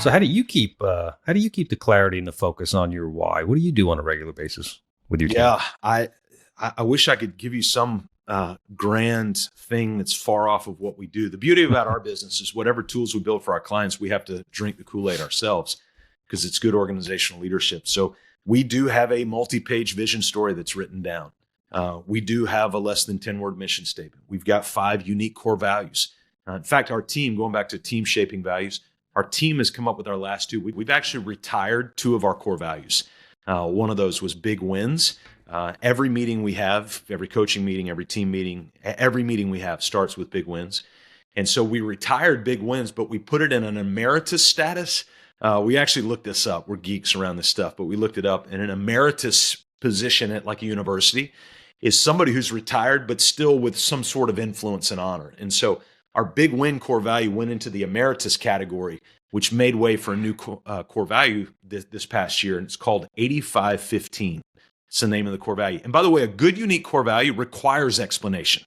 So how do you keep the clarity and the focus on your why? What do you do on a regular basis with your team? Yeah, I wish I could give you some grand thing that's far off of what we do. The beauty about our business is whatever tools we build for our clients, we have to drink the Kool-Aid ourselves because it's good organizational leadership. So we do have a multi-page vision story that's written down. We do have a less than 10-word mission statement. We've got 5 unique core values. In fact, our team, going back to team shaping values, our team has come up with our last 2. We've actually retired 2 of our core values. One of those was big wins. Every meeting we have, every coaching meeting, every team meeting, every meeting we have starts with big wins. And so we retired big wins, but we put it in an emeritus status. We actually looked this up. We're geeks around this stuff, but we looked it up. And an emeritus position at like a university is somebody who's retired, but still with some sort of influence and honor. And so our big win core value went into the emeritus category, which made way for a new core value this past year. And it's called 8515. It's the name of the core value. And by the way, a good unique core value requires explanation.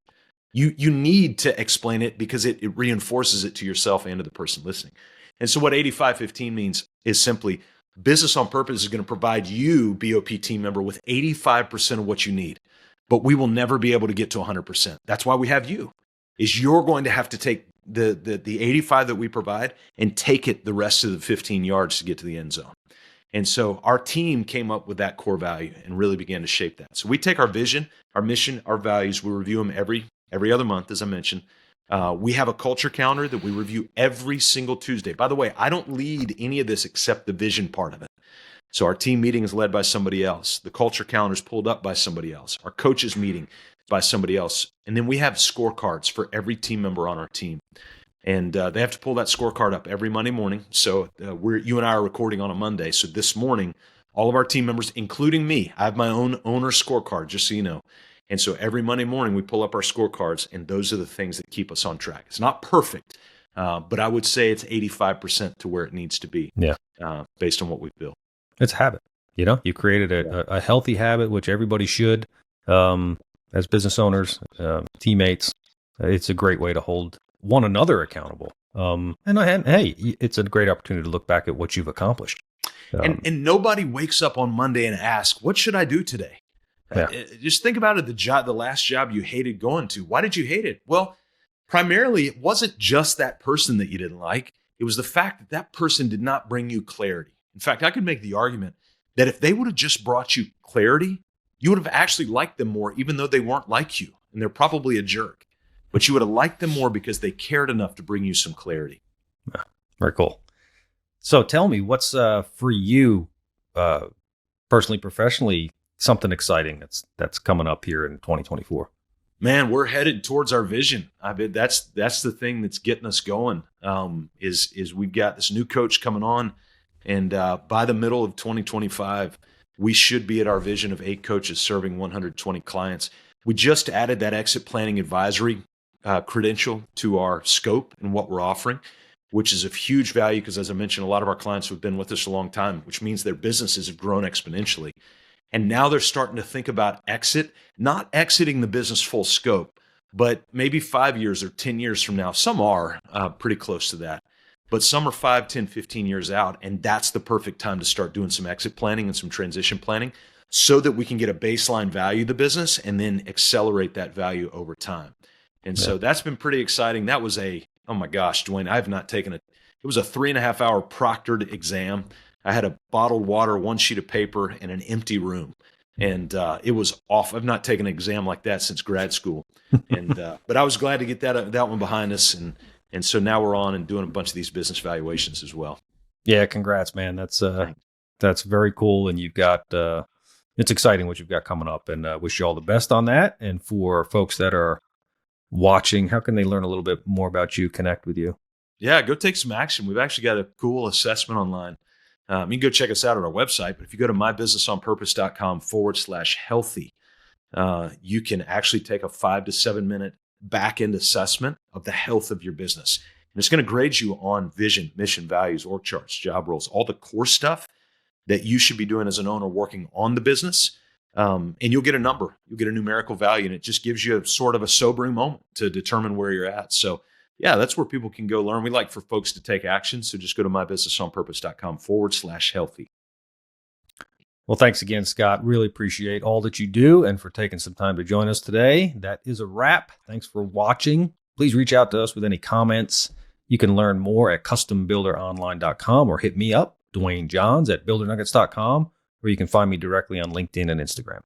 You need to explain it because it reinforces it to yourself and to the person listening. And so what 8515 means is simply business on purpose is going to provide you, BOP team member, with 85% of what you need. But we will never be able to get to 100%. That's why we have you, is you're going to have to take the 85 that we provide and take it the rest of the 15 yards to get to the end zone. And so our team came up with that core value and really began to shape that. So we take our vision, our mission, our values, we review them every other month, as I mentioned. We have a culture calendar that we review every single Tuesday. By the way, I don't lead any of this except the vision part of it. So our team meeting is led by somebody else. The culture calendar is pulled up by somebody else. Our coaches meeting by somebody else. And then we have scorecards for every team member on our team. And they have to pull that scorecard up every Monday morning. So you and I are recording on a Monday. So this morning, all of our team members, including me, I have my own owner scorecard, just so you know. And so every Monday morning, we pull up our scorecards, and those are the things that keep us on track. It's not perfect, but I would say it's 85% to where it needs to be. Yeah. Based on what we've built. It's a habit. You created a healthy habit, which everybody should, as business owners, teammates. It's a great way to hold one another accountable. And hey, it's a great opportunity to look back at what you've accomplished. And nobody wakes up on Monday and asks, what should I do today? Yeah. Just think about it, the last job you hated going to. Why did you hate it? Well, primarily, it wasn't just that person that you didn't like. It was the fact that that person did not bring you clarity. In fact, I could make the argument that if they would have just brought you clarity, you would have actually liked them more, even though they weren't like you. And they're probably a jerk. But you would have liked them more because they cared enough to bring you some clarity. Yeah, very cool. So tell me, what's for you, personally, professionally, something exciting that's coming up here in 2024? Man, we're headed towards our vision. I mean, that's the thing that's getting us going. Is we've got this new coach coming on, and by the middle of 2025, we should be at our vision of 8 coaches serving 120 clients. We just added that exit planning advisory credential to our scope and what we're offering, which is of huge value because, as I mentioned, a lot of our clients have been with us a long time, which means their businesses have grown exponentially. And now they're starting to think about exit, not exiting the business full scope, but maybe 5 years or 10 years from now. Some are pretty close to that, but some are 5, 10, 15 years out. And that's the perfect time to start doing some exit planning and some transition planning so that we can get a baseline value of the business and then accelerate that value over time. And so that's been pretty exciting. That was oh my gosh, Duane, I have not taken it was a 3.5 hour proctored exam. I had a bottled water, 1 sheet of paper, and an empty room. And it was off. I've not taken an exam like that since grad school. And but I was glad to get that one behind us. And so now we're on and doing a bunch of these business valuations as well. Yeah, congrats, man. That's very cool. And you've got it's exciting what you've got coming up. And wish you all the best on that. And for folks that are watching, how can they learn a little bit more about you, connect with you? Yeah, go take some action. We've actually got a cool assessment online. You can go check us out at our website, but if you go to mybusinessonpurpose.com/healthy, you can actually take a 5 to 7 minute back-end assessment of the health of your business. And it's going to grade you on vision, mission, values, org charts, job roles, all the core stuff that you should be doing as an owner working on the business. And you'll get a number, you'll get a numerical value, and it just gives you sort of a sobering moment to determine where you're at. So yeah, that's where people can go learn. We like for folks to take action. So just go to mybusinessonpurpose.com/healthy. Well, thanks again, Scott. Really appreciate all that you do and for taking some time to join us today. That is a wrap. Thanks for watching. Please reach out to us with any comments. You can learn more at custombuilderonline.com or hit me up, Duane Johns, at buildernuggets.com, or you can find me directly on LinkedIn and Instagram.